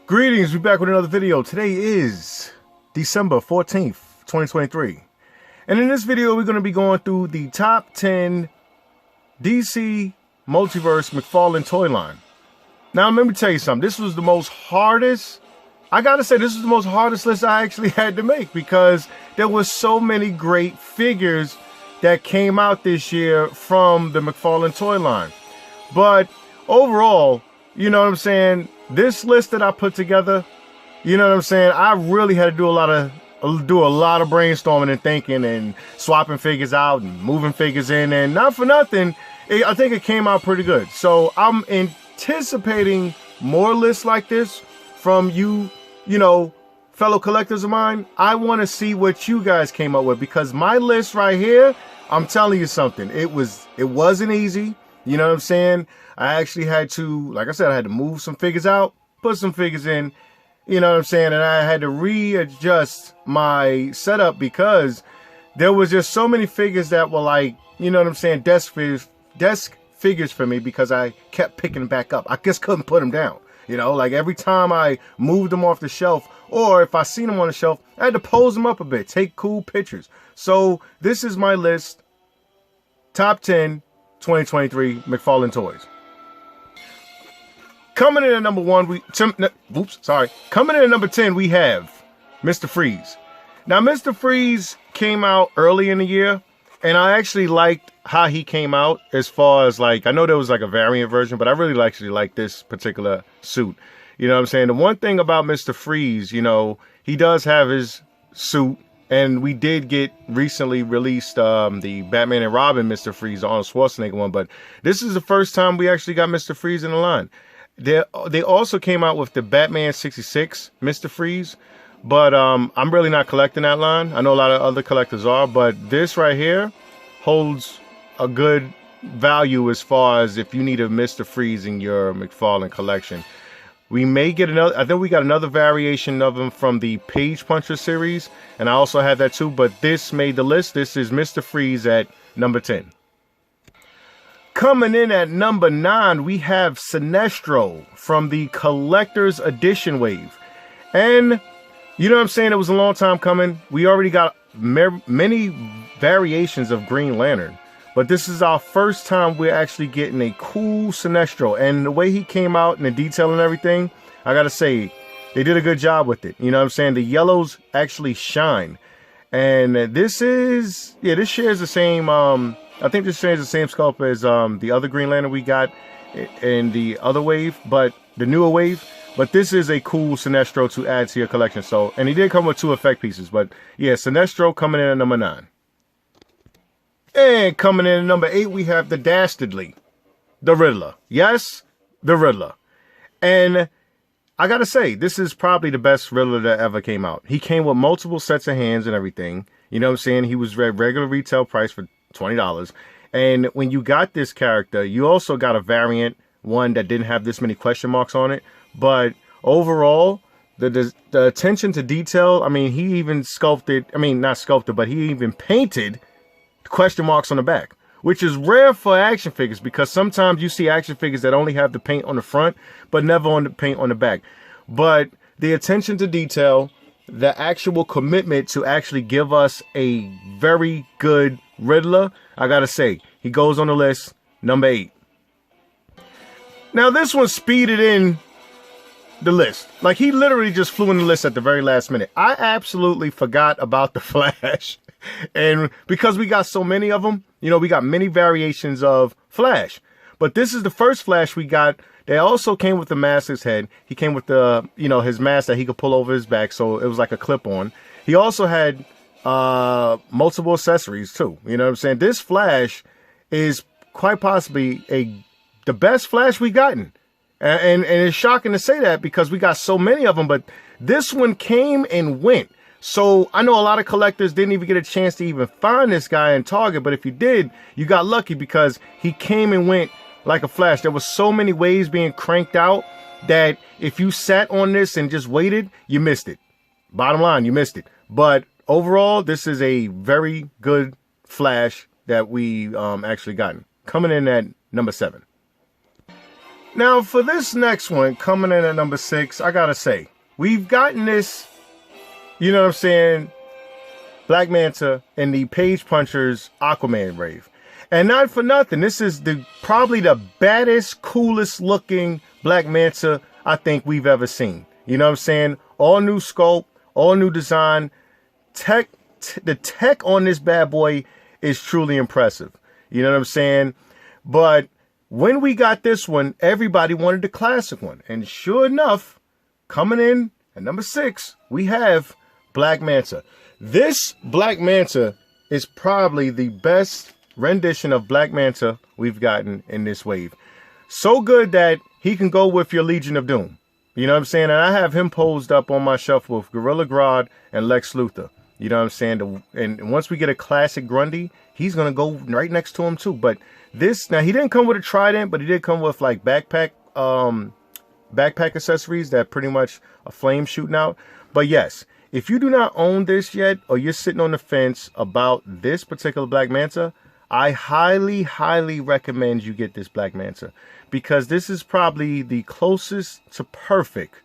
Greetings, we're back with another video. Today is December 14th, 2023. And in this video, we're going to be going through the top 10 DC Multiverse Mcfarlane toy line. Now, let me tell you something. This was the most hardest, I gotta say, this was the most hardest list I actually had to make because there were so many great figures that came out this year from the Mcfarlane toy line. But overall, you know what I'm saying? This list that I put together, you know what I'm saying? I really had to do a lot of brainstorming and thinking and swapping figures out and moving figures in, and not for nothing, I think it came out pretty good. So I'm anticipating more lists like this from you know, fellow collectors of mine. I want to see what you guys came up with because my list right here, I'm telling you something. It wasn't easy. You know what I'm saying? I actually had to, like I said, I had to move some figures out, put some figures in, you know what I'm saying? And I had to readjust my setup because there was just so many figures that were like, you know what I'm saying, desk figures for me because I kept picking them back up. I just couldn't put them down. You know, like every time I moved them off the shelf, or if I seen them on the shelf, I had to pose them up a bit, take cool pictures. So this is my list, top 10 2023 Mcfarlane toys. Coming in at number 1, coming in at number 10, we have Mr. Freeze. Now, Mr. Freeze came out early in the year, and I actually liked how he came out as far as, like, I know there was like a variant version, but I really actually like this particular suit. You know what I'm saying? The one thing about Mr. Freeze, you know, he does have his suit, and we did get recently released the Batman and Robin Mr. Freeze, the Arnold Schwarzenegger one, but this is the first time we actually got Mr. Freeze in the line. They also came out with the Batman 66 Mr. Freeze, but I'm really not collecting that line. I know a lot of other collectors are, but this right here holds a good value as far as if you need a Mr. Freeze in your McFarlane collection. We may get another, I think we got another variation of him from the Page Puncher series, and I also had that too, but this made the list. This is Mr. Freeze at number 10. Coming in at number 9, we have Sinestro from the Collector's Edition wave. And, you know what I'm saying, it was a long time coming. We already got many variations of Green Lantern. But this is our first time we're actually getting a cool Sinestro. And the way he came out and the detail and everything, I gotta say, they did a good job with it. You know what I'm saying? The yellows actually shine. And this is, yeah, this shares the same, I think this shares the same sculpt as the other Green Lantern we got in the other wave, but the newer wave. But this is a cool Sinestro to add to your collection. So, and he did come with 2 effect pieces. But yeah, Sinestro coming in at number 9. And coming in at number 8, we have the Dastardly, the Riddler. Yes, the Riddler. And I gotta say, this is probably the best Riddler that ever came out. He came with multiple sets of hands and everything. You know what I'm saying? He was regular retail price for $20. And when you got this character, you also got a variant one that didn't have this many question marks on it. But overall, the attention to detail, I mean, he even sculpted, I mean, not sculpted, but he even painted question marks on the back, which is rare for action figures because sometimes you see action figures that only have the paint on the front, but never on the paint on the back. But the attention to detail, the actual commitment to actually give us a very good Riddler, I gotta say, he goes on the list, number 8. Now this one speeded in the list. Like, he literally just flew in the list at the very last minute. I absolutely forgot about the Flash. And because we got so many of them, you know, we got many variations of Flash. But this is the first Flash we got. They also came with the mask's head. He came with the, you know, his mask that he could pull over his back. So it was like a clip-on. He also had multiple accessories too. You know what I'm saying? This Flash is quite possibly the best Flash we've gotten. And it's shocking to say that because we got so many of them, but this one came and went. So I know a lot of collectors didn't even get a chance to even find this guy in Target, but if you did, you got lucky because he came and went like a flash. There was so many waves being cranked out that if you sat on this and just waited, you missed it. Bottom line, you missed it. But overall, this is a very good Flash that we actually gotten. Coming in at number 7. Now, for this next one, coming in at number 6, I gotta say, we've gotten this, you know what I'm saying, Black Manta and the Page Punchers Aquaman rave. And not for nothing, this is probably the baddest, coolest looking Black Manta I think we've ever seen. You know what I'm saying? All new sculpt, all new design. The tech on this bad boy is truly impressive. You know what I'm saying? But when we got this one, everybody wanted the classic one. And sure enough, coming in at number 6, we have Black Manta. This Black Manta is probably the best rendition of Black Manta we've gotten in this wave. So good that he can go with your Legion of Doom. You know what I'm saying? And I have him posed up on my shelf with Gorilla Grodd and Lex Luthor. You know what I'm saying? And once we get a classic Grundy, he's going to go right next to him too. But this, now he didn't come with a trident, but he did come with like backpack accessories that pretty much a flame shooting out. But yes, if you do not own this yet, or you're sitting on the fence about this particular Black Manta, I highly, highly recommend you get this Black Manta, because this is probably the closest to perfect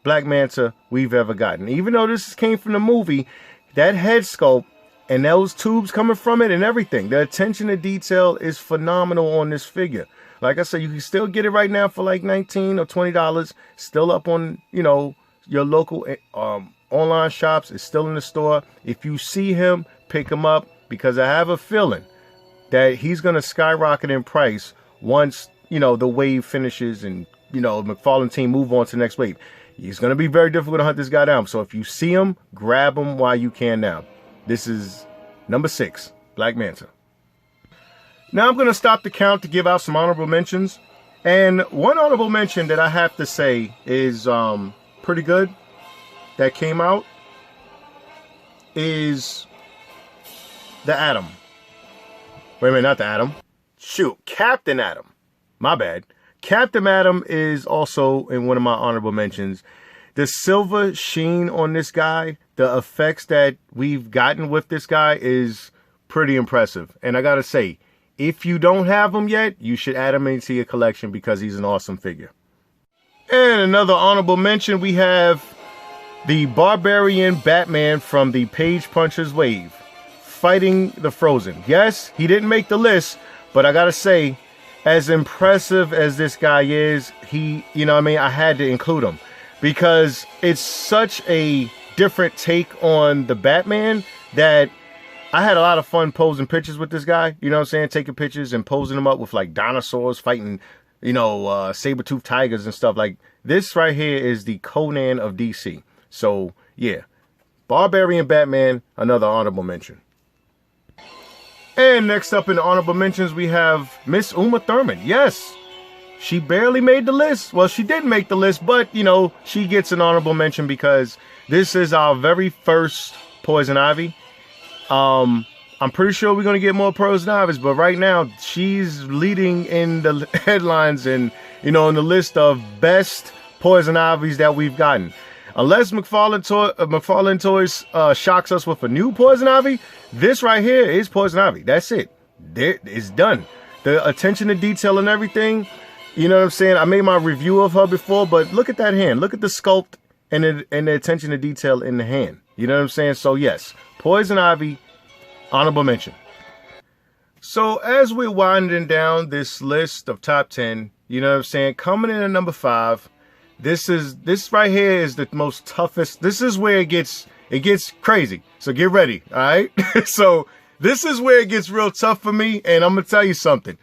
Black Manta we've ever gotten. Even though this came from the movie, that head sculpt and those tubes coming from it and everything, the attention to detail is phenomenal on this figure. Like I said, you can still get it right now for like $19 or $20. Still up on, you know, your local online shops. It's still in the store. If you see him, pick him up, because I have a feeling that he's going to skyrocket in price once, you know, the wave finishes and, you know, McFarlane team move on to the next wave. It's going to be very difficult to hunt this guy down. So if you see him, grab him while you can now. This is number 6, Black Manta. Now I'm going to stop the count to give out some honorable mentions. And one honorable mention that I have to say is pretty good that came out is the Atom. Wait a minute, not the Atom. Shoot, Captain Atom. My bad. Captain Atom is also in one of my honorable mentions. The silver sheen on this guy, the effects that we've gotten with this guy is pretty impressive. And I gotta say, if you don't have him yet, you should add him into your collection, because he's an awesome figure. And another honorable mention, we have the Barbarian Batman from the Page Punchers wave, fighting the Frozen. Yes, he didn't make the list, but I gotta say, as impressive as this guy is, you know what I mean, I had to include him, because it's such a different take on the Batman that I had a lot of fun posing pictures with this guy. You know what I'm saying? Taking pictures and posing them up with like dinosaurs fighting, you know, saber-toothed tigers and stuff. Like, this right here is the Conan of DC. So yeah, Barbarian Batman, another honorable mention. And next up in the honorable mentions, we have Miss Uma Thurman. Yes, she barely made the list. Well, she didn't make the list, but, you know, she gets an honorable mention because this is our very first Poison Ivy. I'm pretty sure we're going to get more Poison Ivies, but right now, she's leading in the headlines and, you know, in the list of best Poison Ivies that we've gotten. Unless McFarlane Toys shocks us with a new Poison Ivy, this right here is Poison Ivy. That's it. It's done. The attention to detail and everything, you know what I'm saying? I made my review of her before, but look at that hand. Look at the sculpt and the attention to detail in the hand. You know what I'm saying? So yes, Poison Ivy, honorable mention. So as we're winding down this list of top 10, you know what I'm saying? Coming in at number 5, this right here is the most toughest. This is where it gets crazy. So get ready, all right? So this is where it gets real tough for me, and I'm gonna tell you something.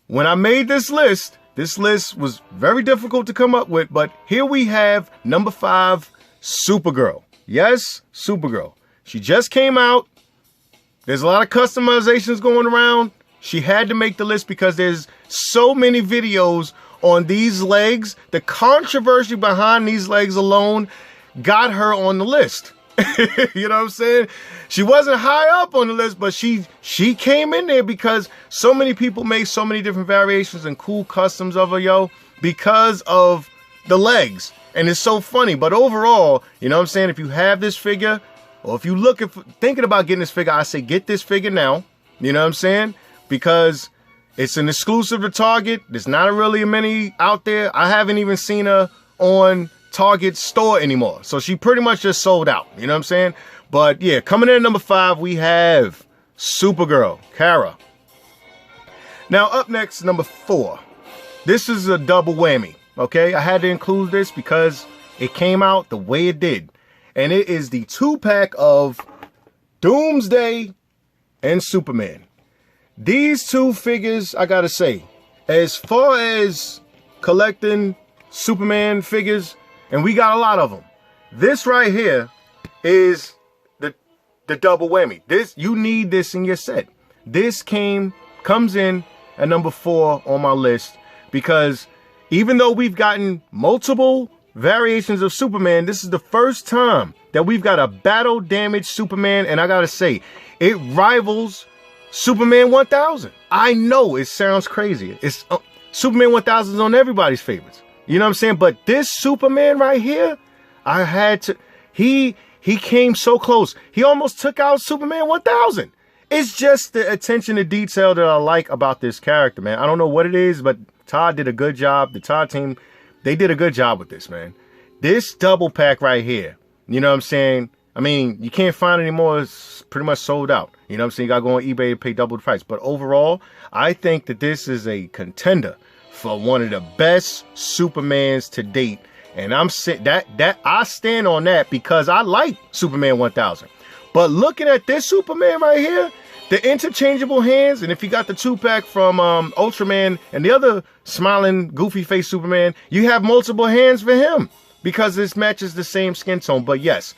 When I made this list was very difficult to come up with, but here we have number 5, Supergirl. Yes, Supergirl. She just came out. There's a lot of customizations going around. She had to make the list because there's so many videos on these legs. The controversy behind these legs alone got her on the list. You know what I'm saying? She wasn't high up on the list, but she came in there because so many people made so many different variations and cool customs of her, yo, because of the legs. And it's so funny. But overall, you know what I'm saying? If you have this figure, or if you thinking about getting this figure, I say get this figure now. You know what I'm saying? Because It's an exclusive to Target. There's not really many out there. I haven't even seen her on Target store anymore. So she pretty much just sold out. You know what I'm saying? But yeah, coming in at number 5, we have Supergirl, Kara. Now up next, number 4. This is a double whammy. Okay, I had to include this because it came out the way it did. And it is the 2-pack of Doomsday and Superman. These 2 figures, I gotta say, as far as collecting Superman figures, and we got a lot of them, this right here is the double whammy. This, you need this in your set. This comes in at number 4 on my list because even though we've gotten multiple variations of Superman, this is the first time that we've got a battle damaged Superman, and I gotta say, it rivals Superman 1000. I know it sounds crazy. It's Superman 1000 is on everybody's favorites. You know what I'm saying? But this Superman right here, I had to. He came so close. He almost took out Superman 1000. It's just the attention to detail that I like about this character, man. I don't know what it is, but Todd did a good job. The Todd team, they did a good job with this, man. This double pack right here, you know what I'm saying? I mean, you can't find it anymore. It's pretty much sold out. You know what I'm saying? You got to go on eBay to pay double the price. But overall, I think that this is a contender for one of the best Supermans to date. And I stand on that because I like Superman 1000. But looking at this Superman right here, the interchangeable hands, and if you got the 2-pack from Ultraman and the other smiling, goofy face Superman, you have multiple hands for him because this matches the same skin tone. But yes,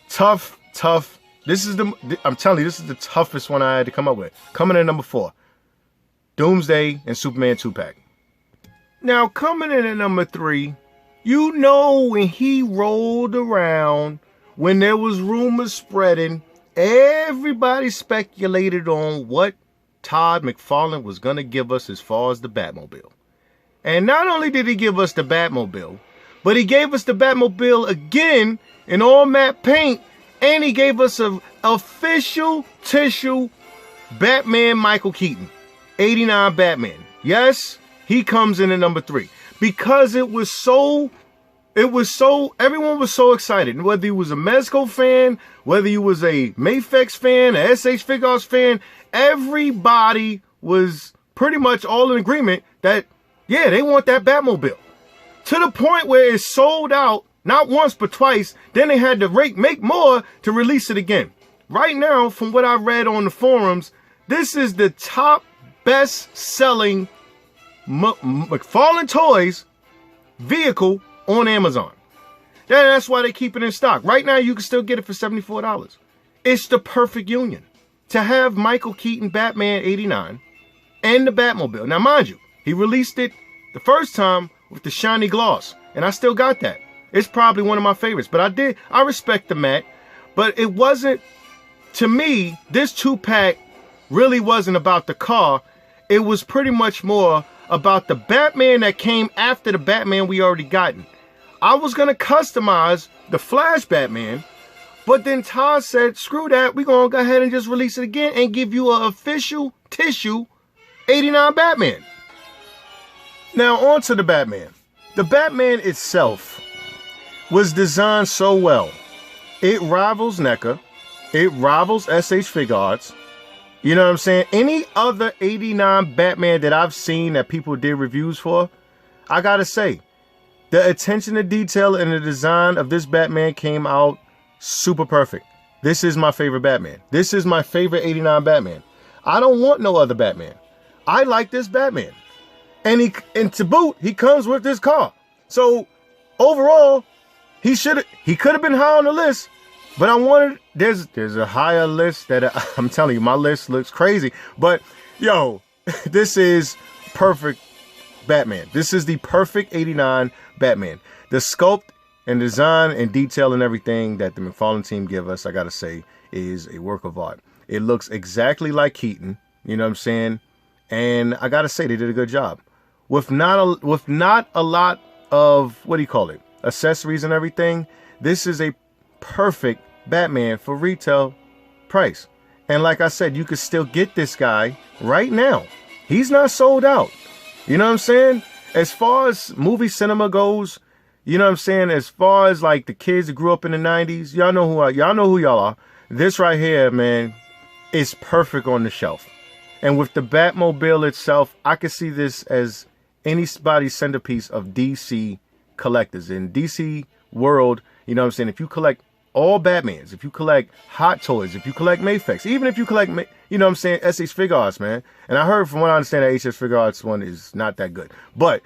tough. I'm telling you, this is the toughest one I had to come up with. Coming in at number 4, Doomsday and Superman 2-pack. Now, coming in at number 3, you know when he rolled around, when there was rumors spreading, everybody speculated on what Todd McFarlane was going to give us as far as the Batmobile. And not only did he give us the Batmobile, but he gave us the Batmobile again in all matte paint, and he gave us an official tissue Batman Michael Keaton, 89 Batman. Yes, he comes in at number 3 because everyone was so excited. Whether you was a Mezco fan, whether you was a Mayfex fan, a SH Figures fan, everybody was pretty much all in agreement that, yeah, they want that Batmobile. To the point where it sold out, not once but twice, then they had to make more to release it again. Right now, from what I read on the forums, this is the top best-selling McFarlane Toys vehicle on Amazon. That's why they keep it in stock. Right now, you can still get it for $74. It's the perfect union to have Michael Keaton Batman 89 and the Batmobile. Now, mind you, he released it the first time with the shiny gloss, and I still got that. It's probably one of my favorites, but I respect the matte, but it wasn't, to me, this 2-pack really wasn't about the car. It was pretty much more about the Batman that came after the Batman we already gotten. I was going to customize the Flash Batman, but then Todd said, screw that, we're going to go ahead and just release it again and give you an official tissue 89 Batman. Now, on to the Batman. The Batman itself was designed so well. It rivals NECA. It rivals SH Figures. You know what I'm saying? Any other 89 Batman that I've seen that people did reviews for, I gotta say, the attention to detail and the design of this Batman came out super perfect. This is my favorite Batman. This is my favorite 89 Batman. I don't want no other Batman. I like this Batman. And to boot, he comes with this car. So overall, he could have been high on the list, but I wanted, there's a higher list that I'm telling you, my list looks crazy. But yo, this is perfect Batman. This is the perfect 89 Batman. The sculpt and design and detail and everything that the McFarlane team give us, I gotta say, is a work of art. It looks exactly like Keaton, you know what I'm saying? And I gotta say, they did a good job. With not a lot of, what do you call it, accessories and everything, this is a perfect Batman for retail price. And like I said, you could still get this guy right now he's not sold out. You know what I'm saying? As far as movie cinema goes, you know what I'm saying? As far as like the kids that grew up in the 90s, y'all know who y'all are. This right here, man, is perfect on the shelf. And with the Batmobile itself, I can see this as anybody's centerpiece of DC collectors. In DC world, you know what I'm saying? If you collect all Batmans, if you collect Hot Toys, if you collect Mayfix, even if you collect, you know what I'm saying, SH Figuarts, man. And I heard from what I understand, that HS Figuarts one is not that good. But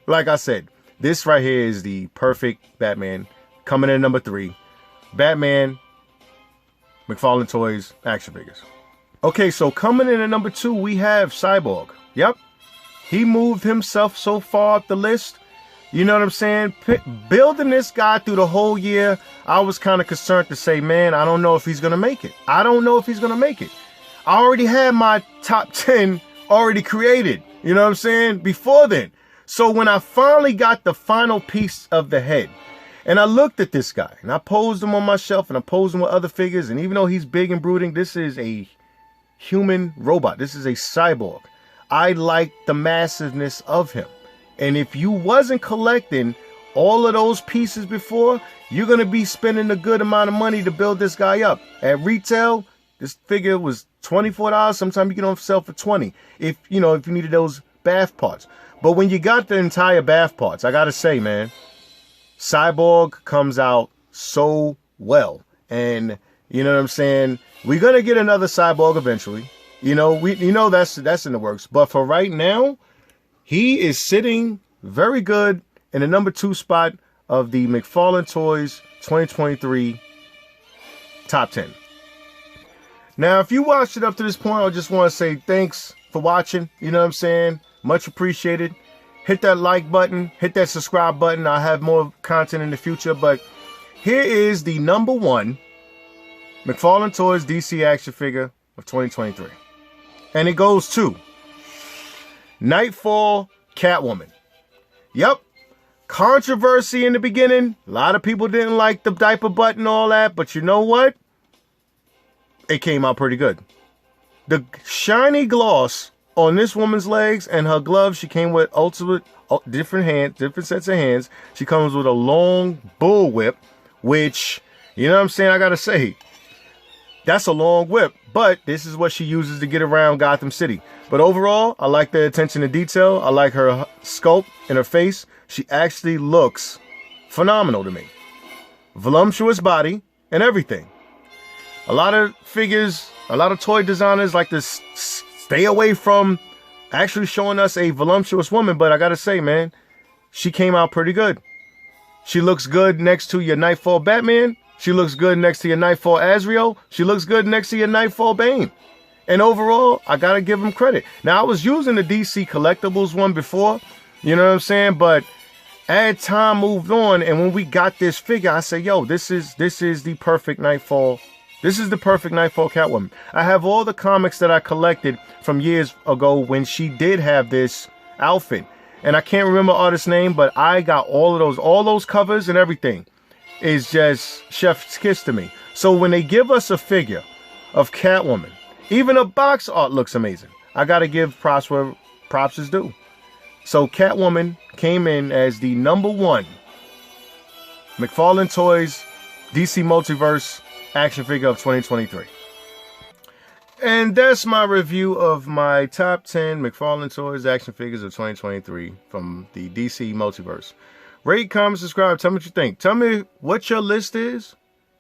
like I said, this right here is the perfect Batman. Coming in at number 3, Batman, McFarlane Toys, action figures. Okay, so coming in at number 2, we have Cyborg. Yep. He moved himself so far up the list. You know what I'm saying? Building this guy through the whole year, I was kind of concerned to say, man, I don't know if he's going to make it. I don't know if he's going to make it. I already had my top 10 already created. You know what I'm saying? Before then. So when I finally got the final piece of the head, and I looked at this guy, and I posed him on my shelf, and I posed him with other figures, and even though he's big and brooding, this is a human robot. This is a cyborg. I like the massiveness of him. And if you wasn't collecting all of those pieces before, you're going to be spending a good amount of money to build this guy up. At retail, this figure was $24. Sometimes you get on sale for $20 if you needed those bath parts. But when you got the entire bath parts, I got to say, man, Cyborg comes out so well. And you know what I'm saying? We're going to get another Cyborg eventually. That's in the works. But for right now, he is sitting very good in the number 2 spot of the McFarlane Toys 2023 top 10. Now, if you watched it up to this point, I just want to say thanks for watching. You know what I'm saying? Much appreciated. Hit that like button. Hit that subscribe button. I'll have more content in the future. But here is the number 1 McFarlane Toys DC action figure of 2023. And it goes to Nightfall Catwoman. Yep. Controversy in the beginning. A lot of people didn't like the diaper butt and all that. But you know what? It came out pretty good. The shiny gloss on this woman's legs and her gloves, she came with different sets of hands. She comes with a long bull whip, which, you know what I'm saying? I got to say, that's a long whip. But this is what she uses to get around Gotham City. But overall, I like the attention to detail. I like her sculpt in her face. She actually looks phenomenal to me. Voluptuous body and everything. A lot of figures, a lot of toy designers like to stay away from actually showing us a voluptuous woman. But I got to say, man, she came out pretty good. She looks good next to your Nightfall Batman. She looks good next to your Nightfall Azrael. She looks good next to your Nightfall Bane. And overall, I got to give them credit. Now, I was using the DC Collectibles one before, you know what I'm saying? But as time moved on, and when we got this figure, I said, yo, this is the perfect Nightfall. This is the perfect Nightfall Catwoman. I have all the comics that I collected from years ago when she did have this outfit. And I can't remember the artist's name, but I got all those covers and everything. Is just chef's kiss to me. So when they give us a figure of Catwoman, even a box art looks amazing. I gotta give props where props is due. So Catwoman came in as the number 1 McFarlane Toys DC Multiverse action figure of 2023. And that's my review of my top 10 McFarlane Toys action figures of 2023 from the DC Multiverse. Rate, comment, subscribe. Tell me what you think. Tell me what your list is.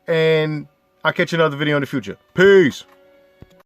And I'll catch you another video in the future. Peace.